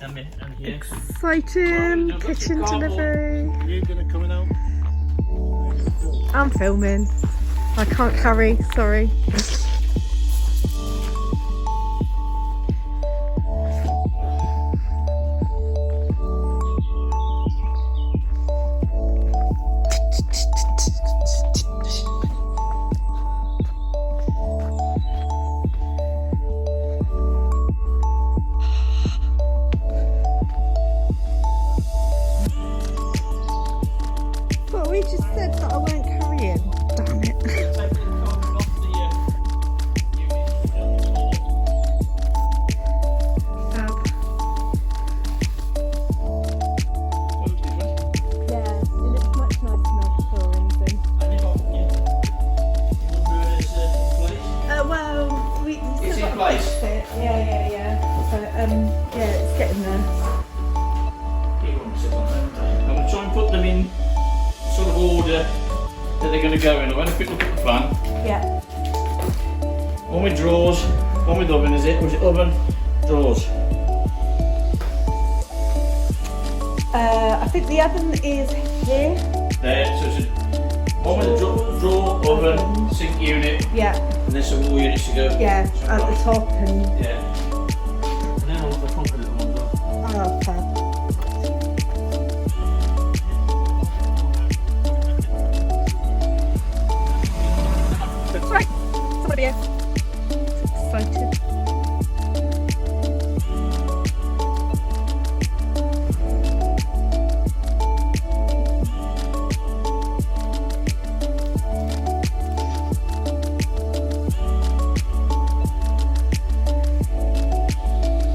And here. Exciting kitchen delivery. You gonna come out? I'm filming. I can't carry, sorry. But we just said that I weren't carrying. Damn it. It's getting there. I'm going to try and put them in sort of order that they're going to go in. I've had a quick look at the plan. Yeah. One with drawers, one with oven, is it? Or is it oven, drawers? I think the oven is here. There, so it's one with a drawer, oven, sink unit, Yeah. and then some more units to go. Yeah, at the top and... Yeah. And then I want the front little ones on. Oh, fab. That's right. Somebody else. Excited.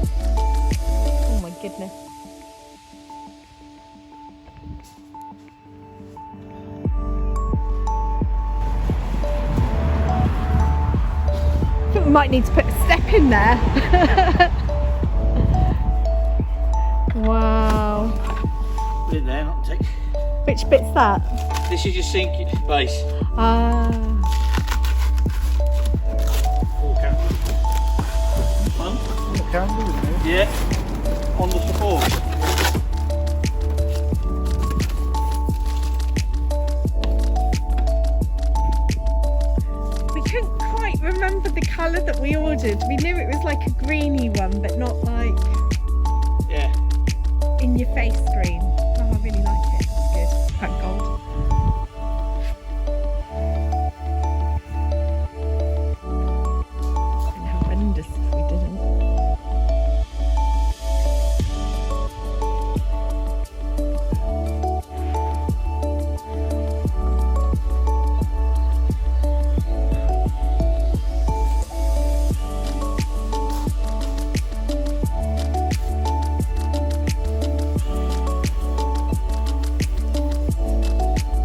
Oh my goodness. I think we might need to put a step in there. Wow. Put it there, not take. Which bit's that? This is your sink base. Ah. Four candles. One. Candle, isn't it? Yeah. On the support. We couldn't quite remember the colour that we ordered. We knew it was like a greeny one, but not like Yeah. in your face green. Oh, I really like it. It's good. Quite gold. And horrendous if we didn't.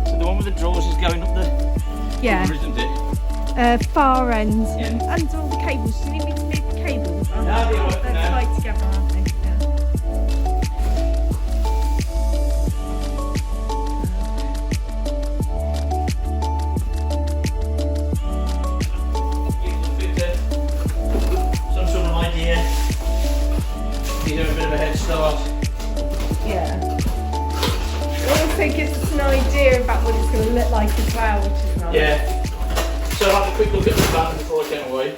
So the one with the drawers is going up the Yeah. cover, isn't it? Far end. Yeah. And all the cables. Do you need me to move the cables? No, they're all right They're now. tied together, aren't they? Yeah. Gives a bit some sort of idea. Give them a bit of a head start. Yeah. It also gives us an idea about what it's going to look like as well, which is nice. Yeah. So I'll have a quick look at the plan before I get away.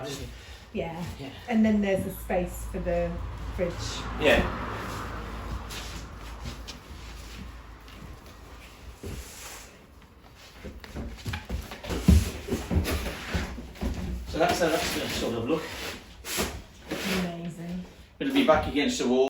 isn't it? Yeah. Yeah. And then there's a space for the fridge. Yeah. So that's the sort of look. Amazing. It'll be back against the wall.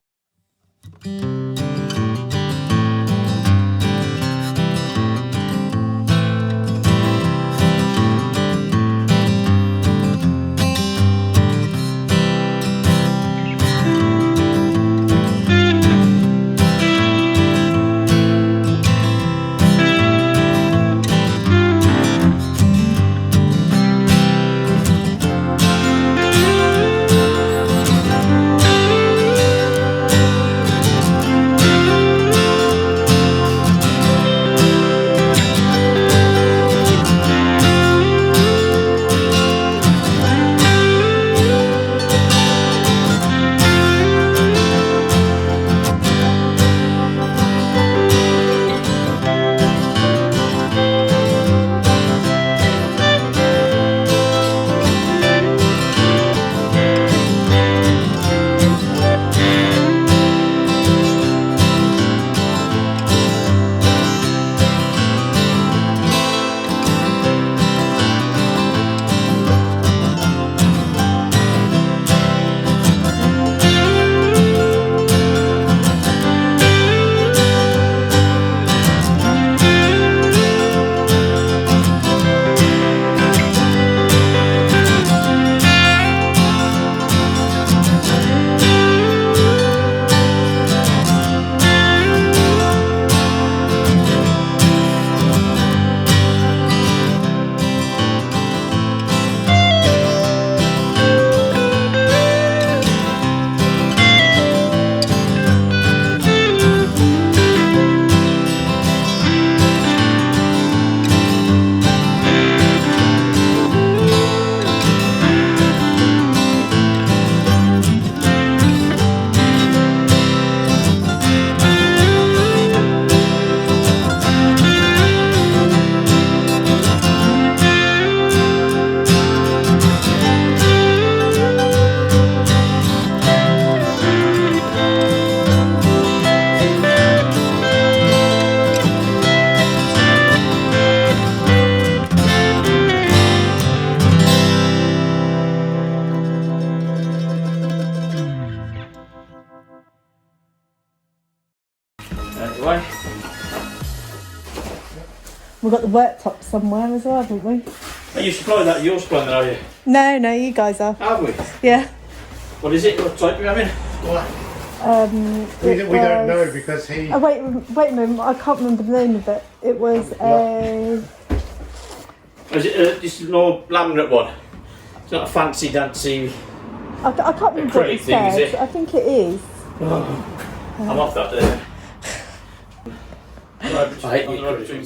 Anyway. We've got the worktop somewhere as well, haven't we? Are you supplying that? You're supplying that, are you? No, you guys are. Have we? Yeah. What is it? What type are you having? We don't know because he. Oh, wait a minute. I can't remember the name of it. It was a. Is it just a normal laminate one? It's not a fancy dancy. I can't remember what it thing, is says. it? I think it is. I'm off that day. I hate the road between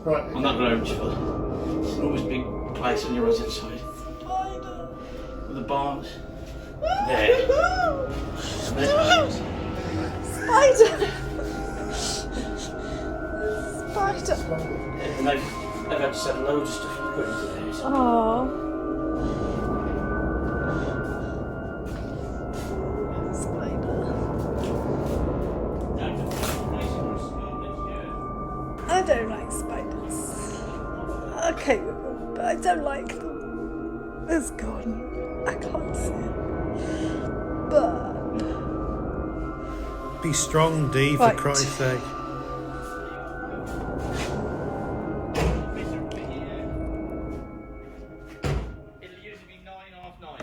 Right. on that road, it's an always big place on your right hand side. With the barns. There. Spider! Spider! And they've had to sell loads of stuff and put into there. So. Oh. I don't like spiders. Okay, but I don't like them. It's gone. I can't see it. But Be strong, Dee, for Right. Christ's sake. It'll usually be 9, half 9.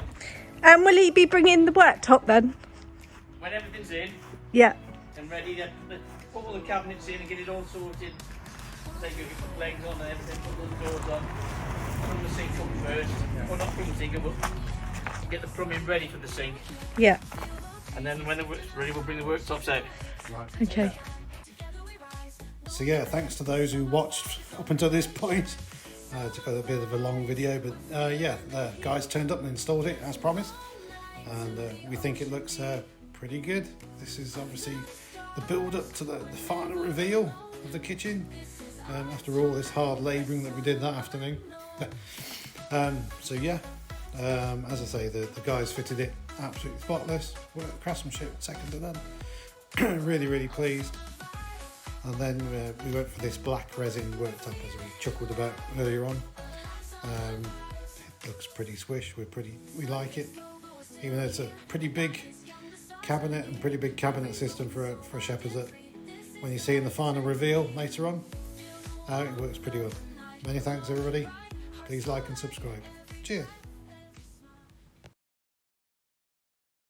and will he be bringing the worktop then? When everything's in Yeah. and ready, to put all the cabinets in and get it all sorted. Take your legs on and everything, put all the doors on. From the sink up first. Well, not from the sink, but get the plumbing ready for the sink. Yeah. And then when they're ready, we'll bring the worktops out. Okay. So yeah, thanks to those who watched up until this point. It's got a bit of a long video, but yeah, the guys turned up and installed it as promised, and we think it looks pretty good. This is obviously the build up to the final reveal of the kitchen after all this hard labouring that we did that afternoon. So yeah, As I say, the guys fitted it absolutely spotless. Craftsmanship second to none. Really pleased. And then we went for this black resin worktop, as we chuckled about earlier on. It looks pretty swish. We like it, even though it's a pretty big cabinet and pretty big cabinet system for a shepherd's hut. When you see in the final reveal later on, it works pretty well. Many thanks everybody. Please like and subscribe. Cheers.